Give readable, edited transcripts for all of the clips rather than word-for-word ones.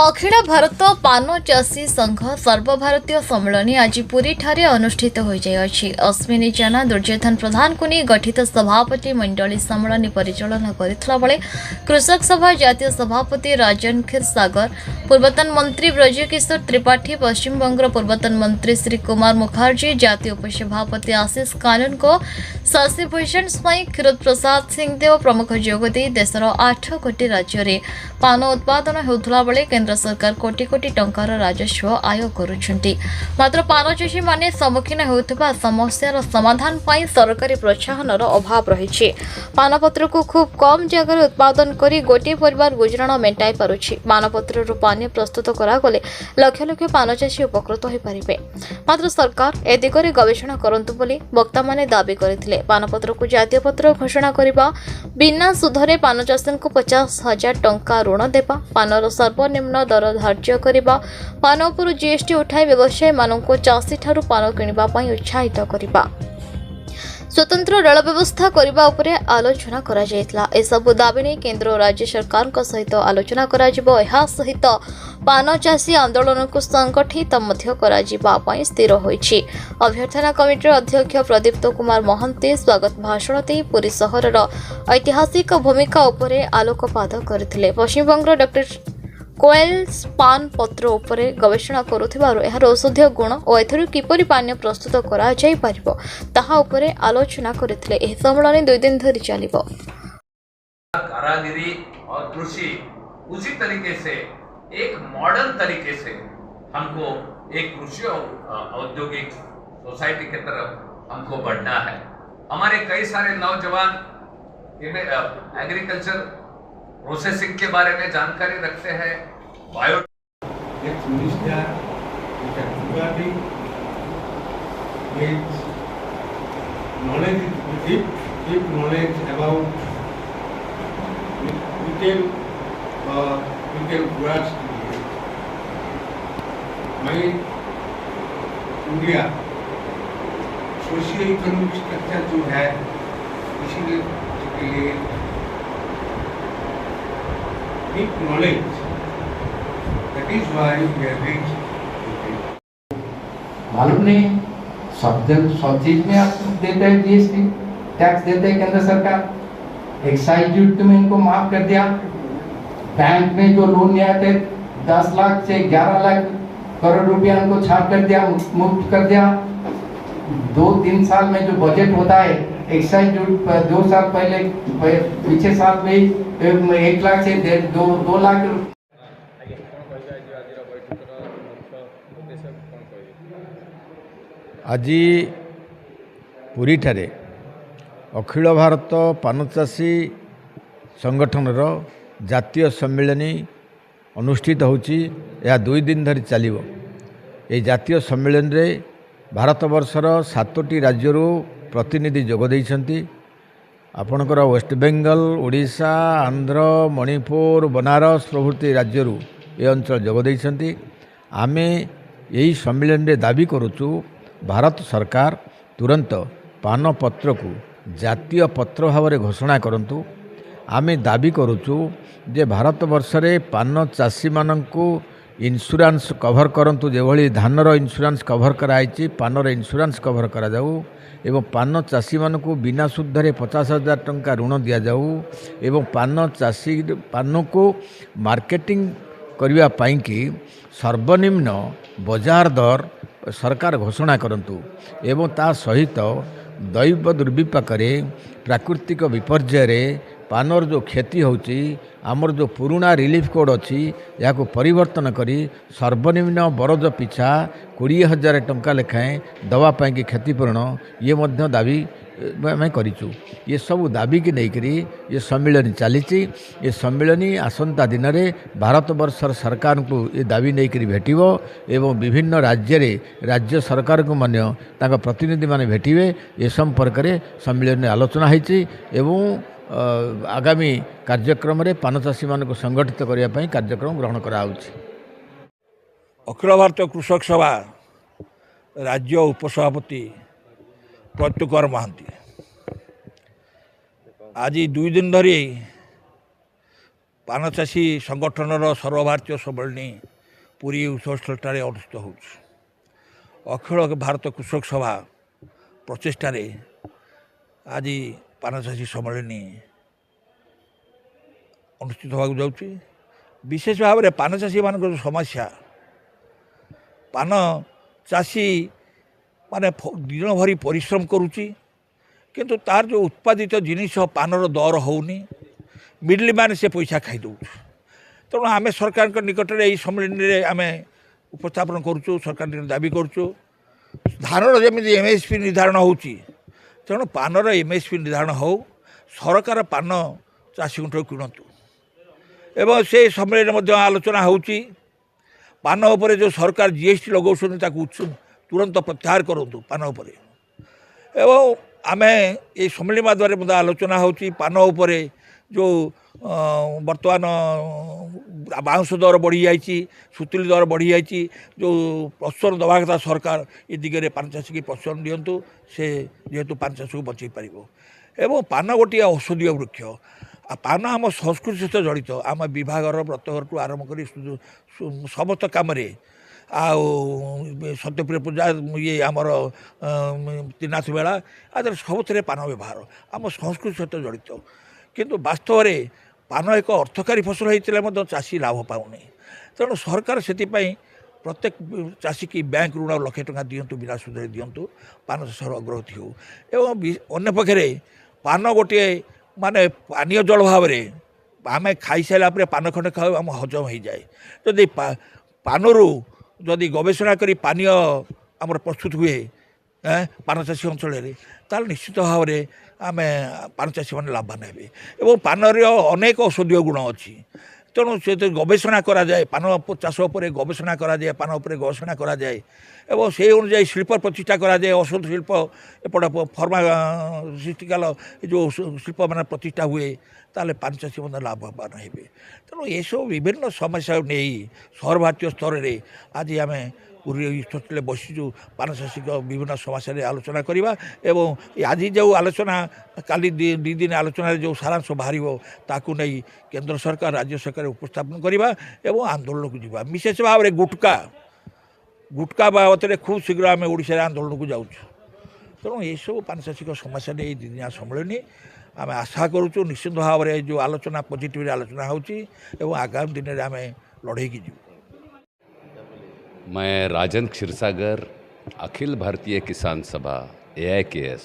अखिल भारत पान चाषी संघ सर्वभारतीय सम्मेलन आज पुरी ठारे अनुष्ठित हो जाइए। अश्विनी जेना दुर्योधन प्रधान को नहीं गठित सभापति मंडली सम्मेलन परिचालन करथिला बेले कृषक सभा जातीय सभापति राजन खीर सागर, पूर्वतन मंत्री ब्रजकिशोर त्रिपाठी, पश्चिम बंग पूर्वतन मंत्री श्री कुमार मुखर्जी, जातीय उपसभापति आशीष कानून को शशि भूषण स्वाई, क्षीरोद प्रसाद सिंहदेव प्रमुख जोगदे देशर 8 कोटी राज्य में पान उत्पादन होता बेले केंद्र सरकार कोटी कोटी टंकार राजस्व आय करुछंती। मात्र पान चाषी माने सम्मुखीन होउथबा समस्यार समाधान पाई सरकारी प्रोत्साहनर अभाव रही। पानपत्र को खूब कम जगह उत्पादन करी गोटे परिवार गुजराण मेंटाई पारुछि। पानपत्र पानी प्रस्तुत करागले लक्ष लक्ष पान चाषी उपकृत हो पारिबे। मात्र सरकार ए दिगरे गवेषणा करंतु बोली वक्ता माने दाबी करथिले। पानपत्र को जातीय पत्र घोषणा करिबा, बिना सुधरे पान चाषी को 50,000 टंका ऋण देबा, पानर सर्वनिम्न दर धार्य करिबा, पान उपर जीएसटी उठाई व्यवसायी मानक चाषी ठारू पान किनिबा पई उत्साहित करिबा, स्वतंत्र रेल व्यवस्था करने उपरे आलोचना करा जायतला। ए सब दाबी नहीं केंद्र और राज्य सरकार सहित आलोचना करा जिवो। एहा सहित पान चाषी आंदोलन को संगठित मध्य करा जिबा पई स्थिर होईछि। अभ्यर्थना कमिटी अध्यक्ष प्रदीप्त कुमार महंती स्वागत भाषण दे पुरी सहरर ऐतिहासिक भूमिका उपरे आलोकपात करथिले। पश्चिम बंग डॉक्टर कोएल पान पत्र उपरे गवेषणा करुथिबारु एहार औषधीय गुण और एथरु किपरि पानीय प्रस्तुत करा जाय पारिबो ताहा उपरे आलोचना करथिले। एही सम्मेलन 2 दिन धरि चलिबो। कारागिरी और कृषि उसी तरीके से एक मॉडर्न तरीके से हमको एक कृषि औद्योगिक सोसाइटी की तरफ हमको बढ़ना है। हमारे कई सारे नौजवान एग्रीकल्चर प्रोसेसिंग के बारे में जानकारी रखते हैं। Bio knowledge about retail products. My India socio economic structure जो है इसीलिए के लिए deep knowledge, that is why we are rich. मालूम नहीं सब चीज में आप देते हैं, जीएसटी टैक्स देते हैं केंद्र सरकार। एक्साइज ड्यूटी में इनको माफ कर दिया। बैंक में जो लोन लिया थे 10 लाख से 11 लाख करोड़ रुपया उनको छाट कर दिया, मुक्त कर दिया। 2-3 साल में जो बजट होता है एक्साइज ड्यूटी 2 साल पहले पीछे साल में 1 लाख से 2 लाख। आज पुरी ठारे अखिल भारत पान चाषी संगठनर जातीय सम्मेलन अनुष्ठित होची। यह 2 दिन धरी चलिबो। ए जातीय सम्मेलन रे भारत वर्षर 7टी राज्यरू प्रतिनिधि जोग देइछंती। आपणकर वेस्ट बेंगल, ओडिशा, आंध्र, मणिपुर, बनारस प्रभृति राज्यरू ए अंचल जोग देइछंती। आमे यही सम्मेलन रे दाबी करूचु भारत सरकार तुरंत पान पत्र को जातीय पत्र भाव में घोषणा करंतु। आमे दाबी करूचु जे भारत वर्ष रे पान चाषी माननकु इंश्योरेंस कवर करंतु। जेभली धानर इंश्योरेंस कवर कराइछि पानर इंश्योरेंस कवर करा जाऊ एवं पान चाषी मानकु बिना सुधरे 50,000 टंका ऋण दिया जाऊ एवं पान चाषी पान को मार्केटिंग करबा पई कि सर्वनिम्न बाजार दर सरकार घोषणा करंतु एवं ता सहित दैव दुर्विपाक प्राकृतिक विपर्यय पानर जो क्षति होची आमर जो पुराना रिलीफ कोड अच्छी या परिवर्तन करी सर्वनिम्न बरज पिछा 20,000 टंका लेखाएं दवापाई की क्षतिपूरण ये मध्य दाबी मैं करूँ। ये सब दाबी की नहींकरी ये सम्मेलन चली। ये सम्मेलन आसंता दिन में भारत वर्षर सरकार को ये दाबी नहीं भेटिबो एवं विभिन्न राज्य सरकार को मान्य ताका प्रतिनिधि माने भेटिबे। ये संपर्क में सम्मेलन में आलोचना होती एवं आगामी कार्यक्रम रे पान चाषी मान को संगठित करने कार्यक्रम ग्रहण कराउछि। अखिल भारत कृषक सभा राज्य उपसभापति प्रत्युकर महांती आज 2 दिन धरी पान चाषी संगठन सर्वभारतीय सम्मेलन पुरी 69 अनुष्ठित हो अखिल भारत कृषक सभा प्रचेषार आज पान चाषी सम्मेलन अनुष्ठित होगा जाऊँगी। विशेष भाव में पान चाषी मान जो समस्या पान चाषी माने दिन भरी परिश्रम करुच्ची किंतु तार जो उत्पादित जिनिस पानर दर होनी मिडल मैन से पैसा खाई दौ तेणु आम सरकार निकट में यही सम्मेलन में आम उपस्थापन करुचु सरकार दाबी करुचु धानर जमी एमएसपी निर्धारण होची तेणु पानर एमएसपी निर्धारण हो सरकार पान चाषी किणतु एवं से सम्मेलन में आलोचना होची पान उपर जो सरकार जीएसटी लगाउछन ताकू तुरंत प्रत्याहार करूँ पान उपर एवं आम ये सम्मेलन द्वारा आलोचना होची पान उपर जो बर्तमान बाउंस दर बढ़ी जाइए सुतुली दर बढ़ी जाइए जो प्रोत्साहन दवा कथा सरकार ये दिगरे पान चाषी की प्रोत्साहन दिंतु से जेहेतु पान चाष को बचई पार एवं पान गोटे औषधीय वृक्ष पान आम संस्कृति सहित जड़ित आम विभागर व्रतघर टू आरम्भ कर समस्त कम सत्यप्रिय पूजा ये आमर त्रिनाथ मेला आदि सब पान व्यवहार आम संस्कृति सहित जड़ित किंतु वास्तव में पान एक अर्थकारी फसल होता चाषी लाभ पाऊनी तेणु सरकार से प्रत्येक चाषी की बैंक ऋण लक्ष टଙ୍କା दिंतु बिना सुधे दिंतु पान चाषर अग्रगति हो एवं अन्य पक्षे पान गोटे माने पानीय जल भाव में आम खाई सारा पान खंडे खाऊ आम हजम हो जाए जदि पानरू जदि गवेषणा करी पानीय आमर प्रस्तुत हुए पान चाषी अंचल ताल निश्चित भाव में आम पान चाषी मैंने लाभवान हे और पानर अनेक औषधीय गुण अच्छी तेणु से गवेषणा करा जाए पान चाष उपर गवेषणा करा जाए पान उपर गवेषणा करा जाए एवं से अनुसार शिल्प प्रतिष्ठा करा जाए औषध शिल्प एपट फार्मासिटिकाल जो शिल्प मान प्रतिष्ठा हुए ताले पान चाषी मैंने लाभवान हे तेणु ये सब विभिन्न समस्या नहीं सर्व भारतीय स्तर में आज आम पूरी बसीचु पान चाषी विभिन्न समस्या आलोचना करवा एवं आज जो आलोचना काली दी दिन आलोचना जो सारांश बाहर ताकू नहीं केंद्र सरकार राज्य सरकार उपस्थापन करवा एवं आंदोलन को जीवा विशेष भाव में गुटका बाबद में खूब शीघ्र आम ओडिशा आंदोलन को जाऊँ तेणु ये सब पान चाषी समस्या नहीं दिनिया सम्मेलन आम आशा करुचु निश्चित भाव में जो आलोचना पॉजिटिव आलोचना होची एवं आगामी दिन में आम लड़े की जीव। मैं राजन क्षीरसागर अखिल भारतीय किसान सभा AIKS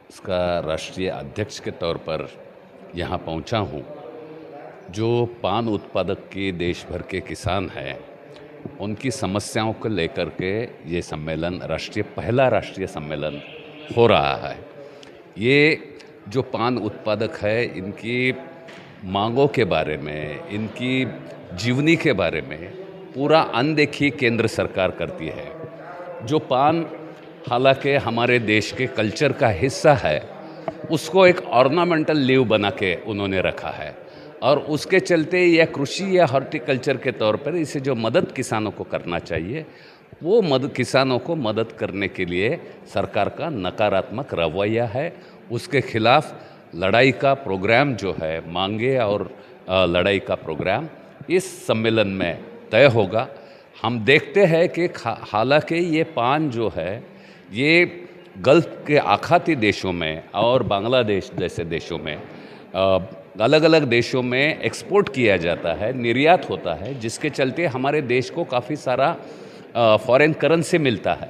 उसका राष्ट्रीय अध्यक्ष के तौर पर यहाँ पहुँचा हूँ। जो पान उत्पादक के देश भर के किसान हैं उनकी समस्याओं को लेकर के ये सम्मेलन पहला राष्ट्रीय सम्मेलन हो रहा है। ये जो पान उत्पादक है इनकी मांगों के बारे में इनकी जीवनी के बारे में पूरा अनदेखी केंद्र सरकार करती है। जो पान हालांकि हमारे देश के कल्चर का हिस्सा है उसको एक ऑर्नामेंटल लीव बना के उन्होंने रखा है और उसके चलते या कृषि या हॉर्टिकल्चर के तौर पर इसे जो मदद किसानों को करना चाहिए वो किसानों को मदद करने के लिए सरकार का नकारात्मक रवैया है। उसके खिलाफ लड़ाई का प्रोग्राम जो है मांगे और लड़ाई का प्रोग्राम इस सम्मेलन में तय होगा। हम देखते हैं कि हालांकि ये पान जो है ये गल्फ के आखाती देशों में और बांग्लादेश जैसे देशों में अलग अलग देशों में एक्सपोर्ट किया जाता है, निर्यात होता है, जिसके चलते हमारे देश को काफ़ी सारा फॉरेन करेंसी मिलता है।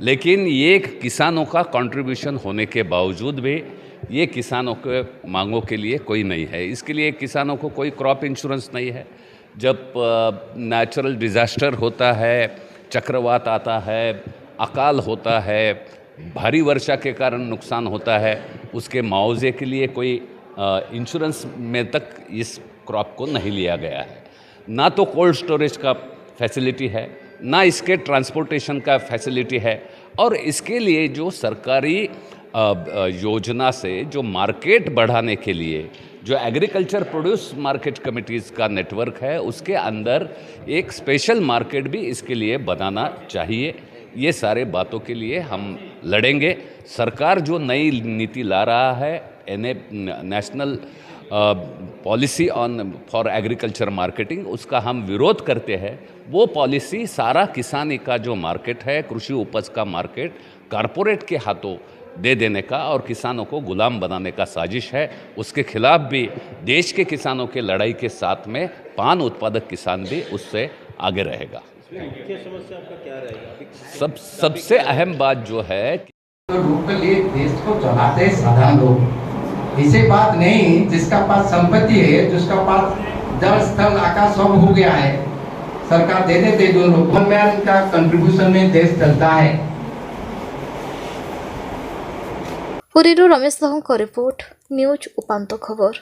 लेकिन ये किसानों का कंट्रीब्यूशन होने के बावजूद भी ये किसानों के मांगों के लिए कोई नहीं है। इसके लिए किसानों को कोई क्रॉप इंश्योरेंस नहीं है। जब नेचुरल डिज़ास्टर होता है, चक्रवात आता है, अकाल होता है, भारी वर्षा के कारण नुकसान होता है, उसके मुआवजे के लिए कोई इंश्योरेंस में तक इस क्रॉप को नहीं लिया गया है। ना तो कोल्ड स्टोरेज का फैसिलिटी है, ना इसके ट्रांसपोर्टेशन का फैसिलिटी है और इसके लिए जो सरकारी योजना से जो मार्केट बढ़ाने के लिए जो एग्रीकल्चर प्रोड्यूस मार्केट कमिटीज़ का नेटवर्क है उसके अंदर एक स्पेशल मार्केट भी इसके लिए बनाना चाहिए। ये सारे बातों के लिए हम लड़ेंगे। सरकार जो नई नीति ला रहा है national policy on for agriculture marketing, उसका हम विरोध करते हैं। वो पॉलिसी सारा किसानी का जो मार्केट है, कृषि उपज का मार्केट, कारपोरेट के हाथों दे देने का और किसानों को गुलाम बनाने का साजिश है। उसके खिलाफ भी देश के किसानों के लड़ाई के साथ में पान उत्पादक किसान भी उससे आगे रहेगा। मुख्य समस्या आपका क्या रहेगा? सबसे अहम बात जो है, तो लोकल ये देश को चलाते हैं साधारण लोग। इसे बात नहीं जिसका पास संपत्ति है, जिसका पास जल स्थल आकाश सब हो गया है, सरकार दे देते जो लोग का कंट्रीब्यूशन में देश चलता है। पुरीरू रमेश साहू रिपोर्ट न्यूज उपांत खबर।